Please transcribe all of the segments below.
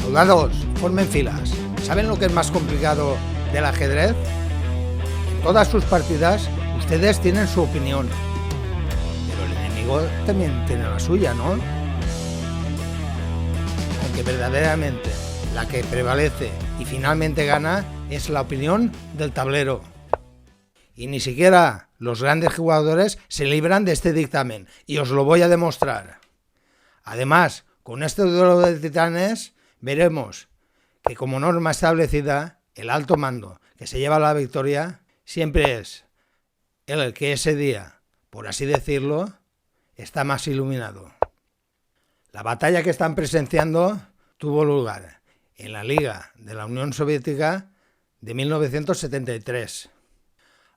Soldados, formen filas. ¿Saben lo que es más complicado del ajedrez? En todas sus partidas, ustedes tienen su opinión. Pero el enemigo también tiene la suya, ¿no? Aunque verdaderamente la que prevalece y finalmente gana es la opinión del tablero. Y ni siquiera los grandes jugadores se libran de este dictamen, y os lo voy a demostrar. Además, con este duelo de titanes, veremos que como norma establecida, el alto mando que se lleva la victoria siempre es el que ese día, por así decirlo, está más iluminado. La batalla que están presenciando tuvo lugar en la Liga de la Unión Soviética de 1973.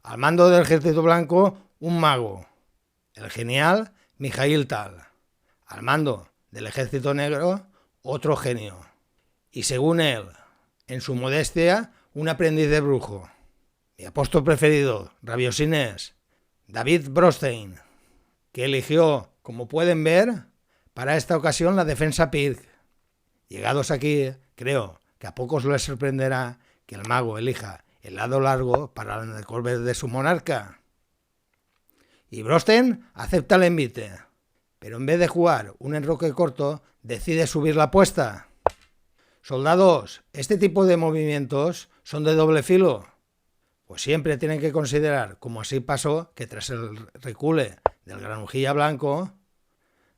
Al mando del Ejército Blanco, un mago, el genial Mikhail Tal. Al mando del Ejército Negro, otro genio. Y según él, en su modestia, un aprendiz de brujo. Mi apóstol preferido, rabiosinés, David Bronstein, que eligió, como pueden ver, para esta ocasión la defensa Pirk. Llegados aquí, creo que a pocos les sorprenderá que el mago elija el lado largo para el corber de su monarca. Y Bronstein acepta el envite, pero en vez de jugar un enroque corto, decide subir la apuesta. Soldados, este tipo de movimientos son de doble filo. Pues siempre tienen que considerar, como así pasó, que tras el recule del granujilla blanco,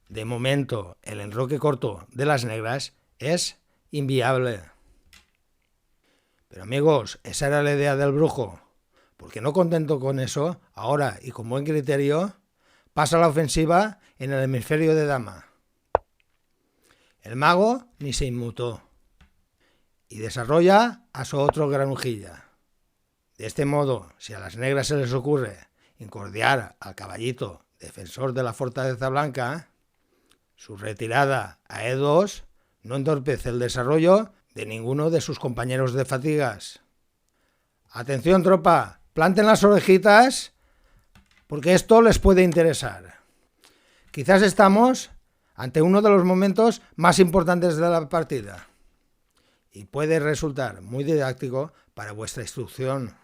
de momento el enroque corto de las negras es inviable. Pero amigos, esa era la idea del brujo, porque no contento con eso, ahora y con buen criterio, pasa la ofensiva en el hemisferio de dama. El mago ni se inmutó y desarrolla a su otro granujilla. De este modo, si a las negras se les ocurre incordiar al caballito defensor de la fortaleza blanca, su retirada a E2 no entorpece el desarrollo de ninguno de sus compañeros de fatigas. Atención, tropa, planten las orejitas porque esto les puede interesar. Quizás estamos ante uno de los momentos más importantes de la partida y puede resultar muy didáctico para vuestra instrucción.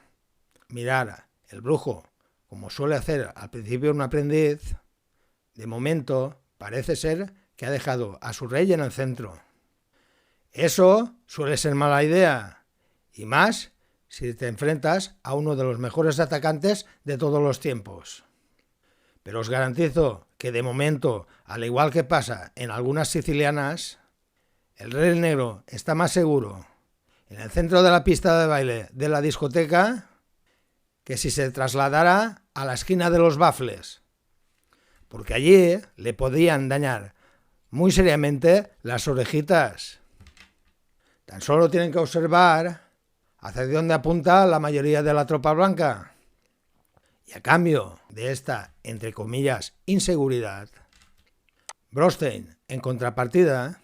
Mirar el brujo, como suele hacer al principio un aprendiz, de momento parece ser que ha dejado a su rey en el centro. Eso suele ser mala idea, y más si te enfrentas a uno de los mejores atacantes de todos los tiempos. Pero os garantizo que de momento, al igual que pasa en algunas sicilianas, el rey negro está más seguro en el centro de la pista de baile de la discoteca que si se trasladara a la esquina de los bafles, porque allí le podían dañar muy seriamente las orejitas. Tan solo tienen que observar hacia dónde apunta la mayoría de la tropa blanca. Y a cambio de esta, entre comillas, inseguridad, Bronstein, en contrapartida,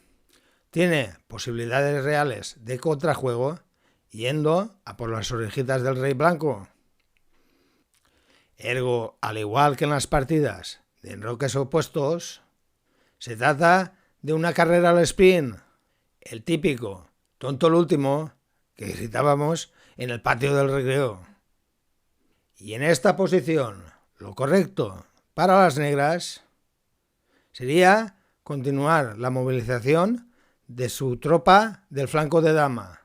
tiene posibilidades reales de contrajuego yendo a por las orejitas del rey blanco. Ergo, al igual que en las partidas de enroques opuestos, se trata de una carrera al sprint, el típico tonto el último que gritábamos en el patio del recreo. Y en esta posición, lo correcto para las negras sería continuar la movilización de su tropa del flanco de dama,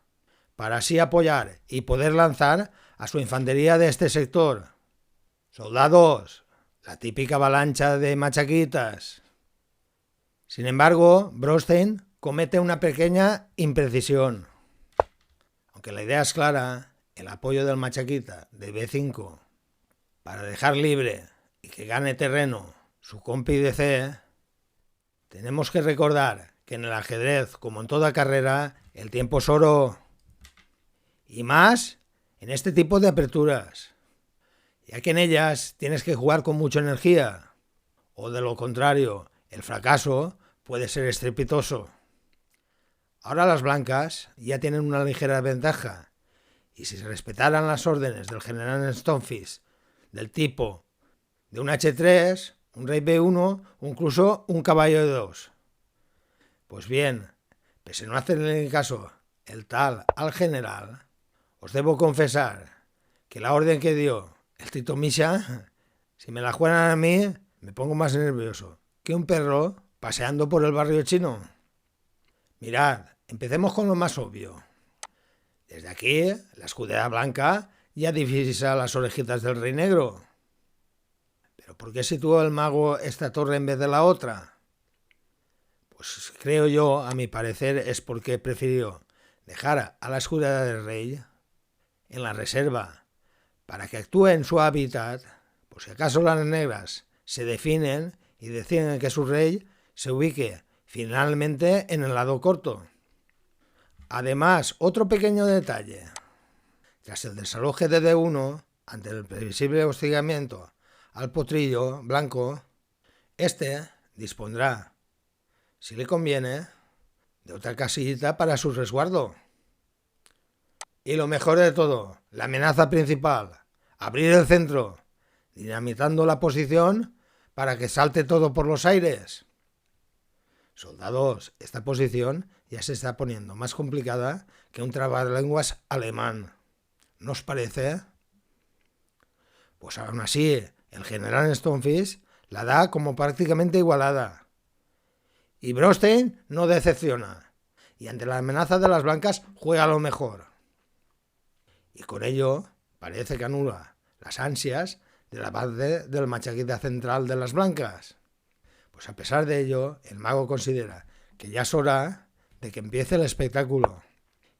para así apoyar y poder lanzar a su infantería de este sector. Soldados, la típica avalancha de machaquitas. Sin embargo, Bronstein comete una pequeña imprecisión. Aunque la idea es clara, el apoyo del machaquita de B5 para dejar libre y que gane terreno su compi de C, tenemos que recordar que en el ajedrez, como en toda carrera, el tiempo es oro. Y más en este tipo de aperturas, ya que en ellas tienes que jugar con mucha energía, o de lo contrario, el fracaso puede ser estrepitoso. Ahora las blancas ya tienen una ligera ventaja, y si se respetaran las órdenes del general Stonefist del tipo de un H3, un rey B1 o incluso un caballo de 2, pues bien, pese a no hacerle caso el tal al general, os debo confesar que la orden que dio el Tito Misha, si me la juegan a mí, me pongo más nervioso que un perro paseando por el barrio chino. Mirad, empecemos con lo más obvio. Desde aquí, la escudera blanca ya divisa las orejitas del rey negro. ¿Pero por qué situó el mago esta torre en vez de la otra? Pues creo yo, a mi parecer, es porque prefirió dejar a la escudera del rey en la reserva para que actúe en su hábitat, por si acaso las negras se definen y deciden que su rey se ubique finalmente en el lado corto. Además, otro pequeño detalle. Tras el desaloje de D1, ante el previsible hostigamiento al potrillo blanco, este dispondrá, si le conviene, de otra casillita para su resguardo. Y lo mejor de todo, la amenaza principal, abrir el centro, dinamitando la posición para que salte todo por los aires. Soldados, esta posición ya se está poniendo más complicada que un trabalenguas alemán. ¿No os parece? Pues aún así, el general Stonefish la da como prácticamente igualada. Y Brostein no decepciona. Y ante la amenaza de las blancas juega lo mejor. Y con ello parece que anula las ansias de la base del machaquita central de las blancas. Pues a pesar de ello, el mago considera que ya es hora de que empiece el espectáculo.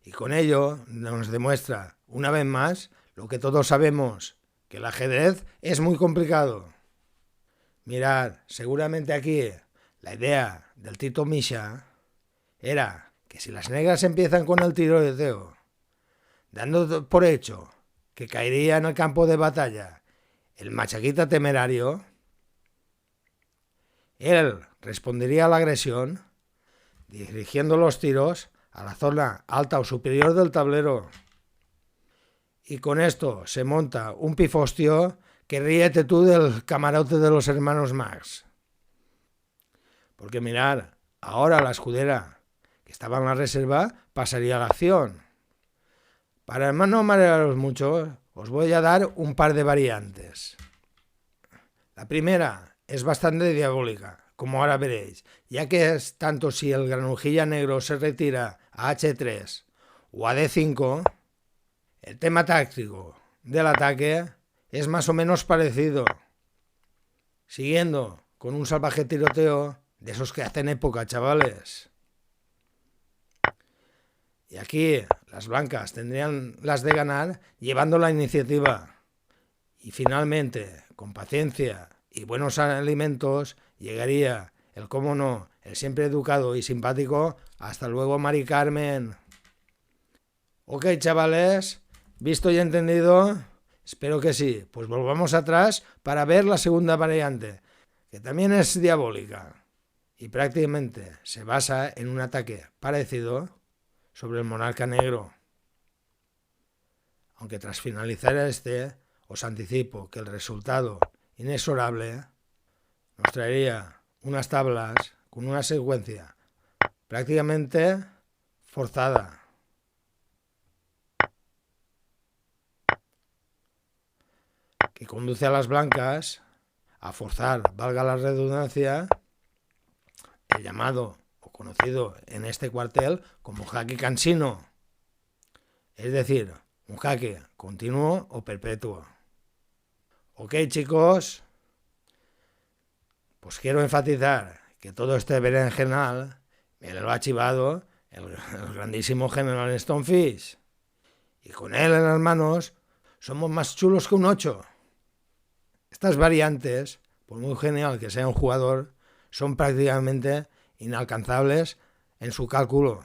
Y con ello nos demuestra, una vez más, lo que todos sabemos, que el ajedrez es muy complicado. Mirad, seguramente aquí la idea del Tito Misha era que si las negras empiezan con el tiroteo, dando por hecho que caería en el campo de batalla el machaquita temerario, él respondería a la agresión dirigiendo los tiros a la zona alta o superior del tablero. Y con esto se monta un pifostio que ríete tú del camarote de los hermanos Marx. Porque mirad, ahora la escudera que estaba en la reserva pasaría a la acción. Para no marearos mucho, os voy a dar un par de variantes. La primera es bastante diabólica, como ahora veréis, ya que es tanto si el granujilla negro se retira a H3 o a D5, el tema táctico del ataque es más o menos parecido, siguiendo con un salvaje tiroteo de esos que hacen época, chavales. Y aquí las blancas tendrían las de ganar llevando la iniciativa. Y finalmente, con paciencia y buenos alimentos, llegaría el, cómo no, el siempre educado y simpático, hasta luego Mari Carmen. Ok, chavales, ¿visto y entendido? Espero que sí. Pues volvamos atrás para ver la segunda variante, que también es diabólica y prácticamente se basa en un ataque parecido sobre el monarca negro. Aunque tras finalizar este, os anticipo que el resultado inexorable nos traería unas tablas con una secuencia prácticamente forzada. Que conduce a las blancas a forzar, valga la redundancia, el llamado o conocido en este cuartel como jaque cansino. Es decir, un jaque continuo o perpetuo. Ok, chicos, pues quiero enfatizar que todo este berenjenal me lo ha chivado el grandísimo general Stonefish. Y con él en las manos somos más chulos que un 8. Estas variantes, por muy genial que sea un jugador, son prácticamente inalcanzables en su cálculo.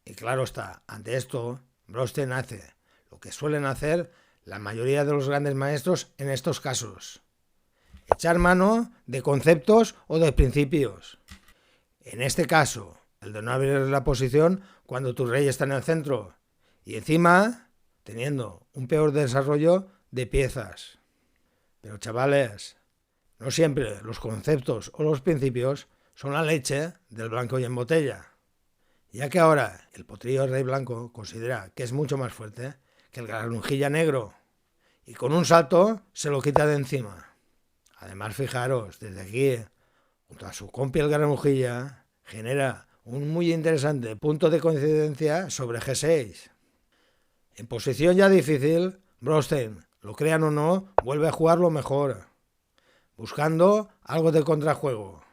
Y claro está, ante esto, Brostein hace lo que suelen hacer la mayoría de los grandes maestros en estos casos: echar mano de conceptos o de principios. En este caso, el de no abrir la posición cuando tu rey está en el centro y encima teniendo un peor desarrollo de piezas. Pero chavales, no siempre los conceptos o los principios son la leche del blanco y en botella. ya que ahora el potrillo del rey blanco considera que es mucho más fuerte que el granujilla negro, y con un salto se lo quita de encima. Además, fijaros, desde aquí, junto a su compi el granujilla, genera un muy interesante punto de coincidencia sobre G6. En posición ya difícil, Brostein, lo crean o no, vuelve a jugarlo mejor, buscando algo de contrajuego.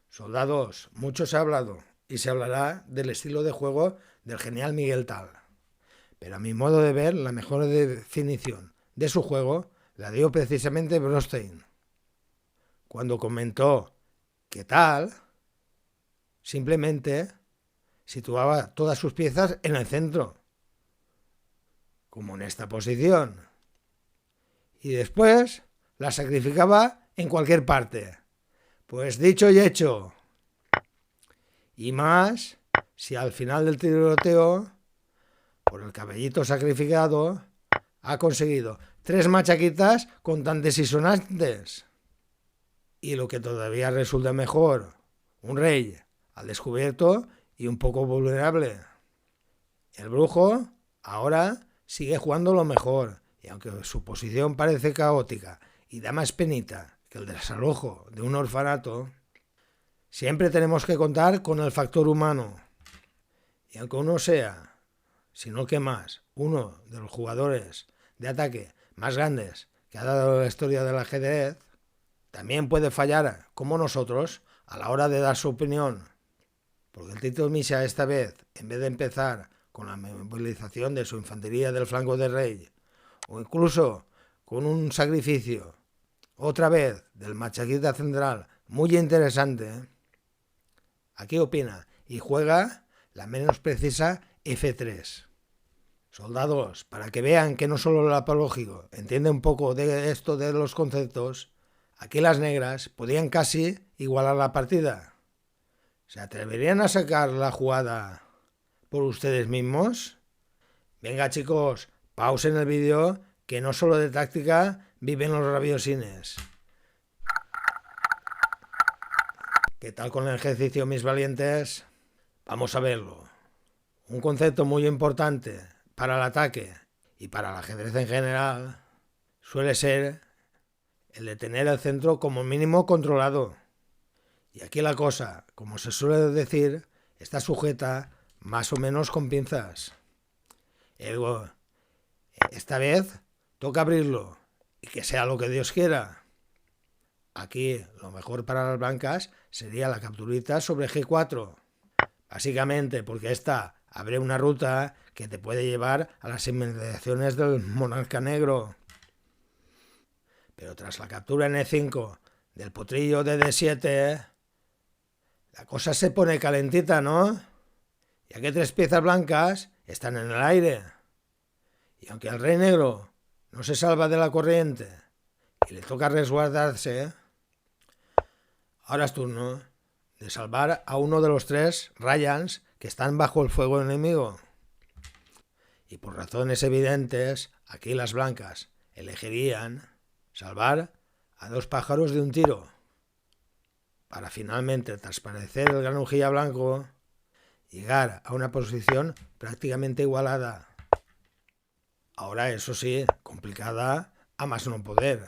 Soldados, mucho se ha hablado y se hablará del estilo de juego del genial Miguel Tal. Pero a mi modo de ver, la mejor definición de su juego la dio precisamente Brostein, cuando comentó que Tal simplemente situaba todas sus piezas en el centro, como en esta posición, y después las sacrificaba en cualquier parte. Pues dicho y hecho. Y más si al final del tiroteo, por el cabellito sacrificado, ha conseguido 3 machaquitas contantes y sonantes. Y lo que todavía resulta mejor, un rey al descubierto y un poco vulnerable. El brujo ahora sigue jugando lo mejor, y aunque su posición parece caótica y da más penita que el desalojo de un orfanato, siempre tenemos que contar con el factor humano. Y aunque uno sea, si no que más, uno de los jugadores de ataque más grandes que ha dado la historia del ajedrez, también puede fallar, como nosotros, a la hora de dar su opinión. Porque el Tito Misha esta vez, en vez de empezar con la movilización de su infantería del flanco del rey, o incluso con un sacrificio, otra vez, del machaquita central, muy interesante, aquí opina y juega la menos precisa F3. Soldados, para que vean que no solo el apológico entiende un poco de esto de los conceptos, aquí las negras podían casi igualar la partida. ¿Se atreverían a sacar la jugada por ustedes mismos? Venga chicos, pausen el vídeo, que no solo de táctica viven los rabiosines. ¿Qué tal con el ejercicio, mis valientes? Vamos a verlo. Un concepto muy importante para el ataque y para el ajedrez en general suele ser el de tener el centro como mínimo controlado. Y aquí la cosa, como se suele decir, está sujeta más o menos con pinzas. Esta vez toca abrirlo y que sea lo que Dios quiera. Aquí lo mejor para las blancas sería la capturita sobre G4. Básicamente porque esta abre una ruta que te puede llevar a las inmediaciones del monarca negro. Pero tras la captura en E5 del potrillo de D7, la cosa se pone calentita, ¿no? Ya que 3 piezas blancas están en el aire. Y aunque el rey negro no se salva de la corriente y le toca resguardarse, ahora es turno de salvar a uno de los 3 Ryans que están bajo el fuego enemigo. Y por razones evidentes, aquí las blancas elegirían salvar a 2 pájaros de un tiro, para finalmente, tras parecer el granujilla blanco, llegar a una posición prácticamente igualada. Ahora, eso sí, complicada a más no poder.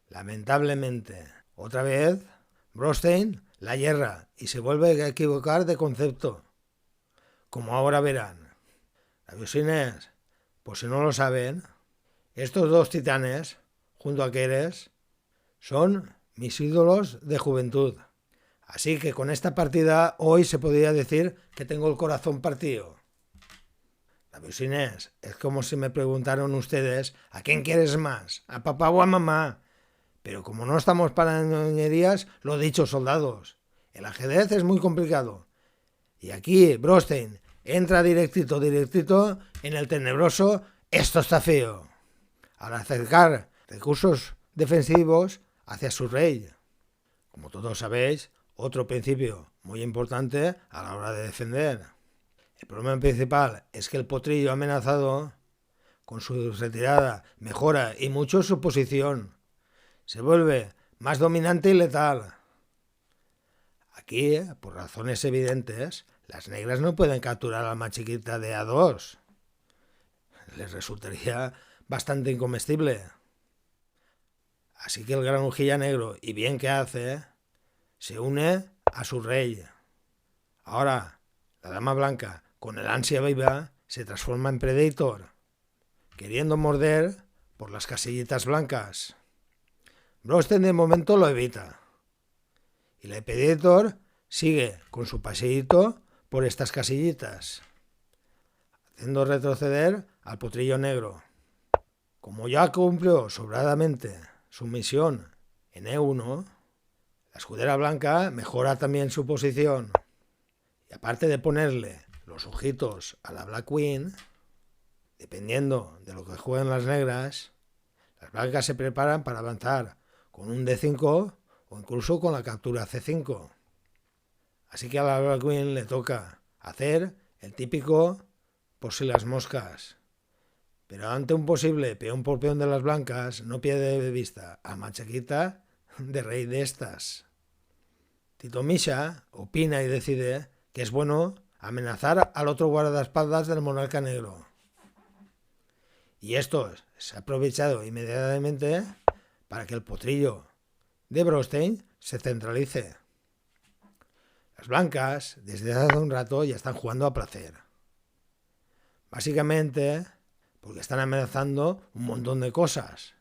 Lamentablemente, otra vez, Brostein la hierra y se vuelve a equivocar de concepto, como ahora verán. Rabiosines, por si no lo saben, estos 2 titanes, junto a Keres, son mis ídolos de juventud. Así que con esta partida hoy se podría decir que tengo el corazón partido. Rabiosines, es como si me preguntaron ustedes ¿a quién quieres más? ¿A papá o a mamá? Pero como no estamos para ñoñerías, lo dicho, soldados, el ajedrez es muy complicado. Y aquí Brostein entra directito en el tenebroso «esto está feo», al acercar recursos defensivos hacia su rey. Como todos sabéis, otro principio muy importante a la hora de defender. El problema principal es que el potrillo amenazado, con su retirada, mejora y mucho su posición. Se vuelve más dominante y letal. Aquí, por razones evidentes, Las negras no pueden capturar al más chiquita de A2. Les resultaría bastante incomestible. Así que el granujilla negro, y bien que hace, se une a su rey. Ahora, la dama blanca, con el ansia viva, se transforma en Predator, queriendo morder por las casillitas blancas. Brosten de momento lo evita. Y la Predator sigue con su paseíto por estas casillitas, haciendo retroceder al potrillo negro. Como ya cumplió sobradamente su misión en E1, la escudera blanca mejora también su posición. Y aparte de ponerle los ojitos a la Black Queen, dependiendo de lo que jueguen las negras, las blancas se preparan para avanzar con un D5 o incluso con la captura C5. Así que a la Black Queen le toca hacer el típico por si las moscas. Pero ante un posible peón por peón de las blancas, no pierde de vista a Machaquita de rey de estas. Tito Misha opina y decide que es bueno amenazar al otro guardaespaldas del monarca negro. Y esto se ha aprovechado inmediatamente para que el potrillo de Brosten se centralice. Las blancas, desde hace un rato, ya están jugando a placer. Básicamente porque están amenazando un montón de cosas.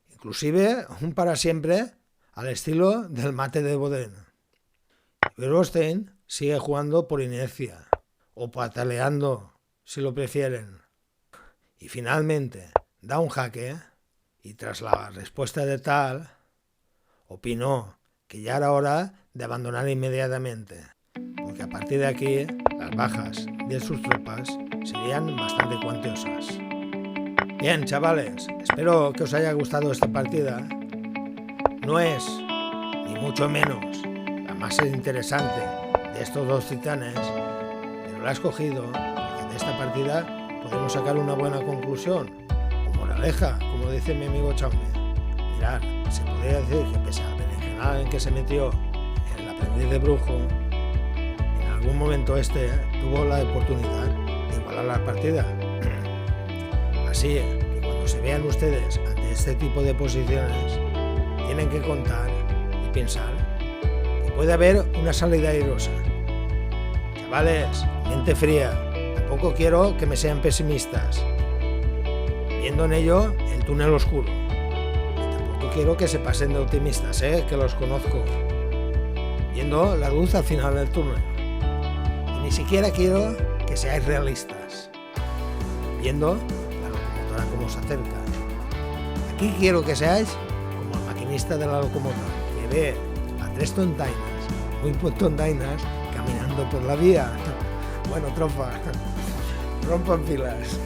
Inclusive un para siempre al estilo del mate de Boden. Y Brosten sigue jugando por inercia o pataleando, si lo prefieren. Y finalmente da un jaque y tras la respuesta de Tal, opinó que ya era hora de abandonar inmediatamente, porque a partir de aquí las bajas de sus tropas serían bastante cuantiosas. Bien, chavales, espero que os haya gustado esta partida. No es, ni mucho menos, la más interesante de estos dos titanes, pero la he escogido porque de esta partida podemos sacar una buena conclusión, o moraleja, como dice mi amigo Chaume. Mirad, se podría decir que pese al berenjenal en que se metió el aprendiz de brujo, en algún momento tuvo la oportunidad de igualar la partida. Así que cuando se vean ustedes ante este tipo de posiciones, tienen que contar y pensar que puede haber una salida airosa. Chavales, mente fría, tampoco quiero que me sean pesimistas, viendo en ello el túnel oscuro. Y tampoco quiero que se pasen de optimistas, que los conozco, viendo la luz al final del túnel. Y ni siquiera quiero que seáis realistas, viendo la locomotora como se acerca. Aquí quiero que seáis como el maquinista de la locomotora, que ve a tres tontainas, muy tontainas, caminando por la vía. Bueno, tropa, rompan filas.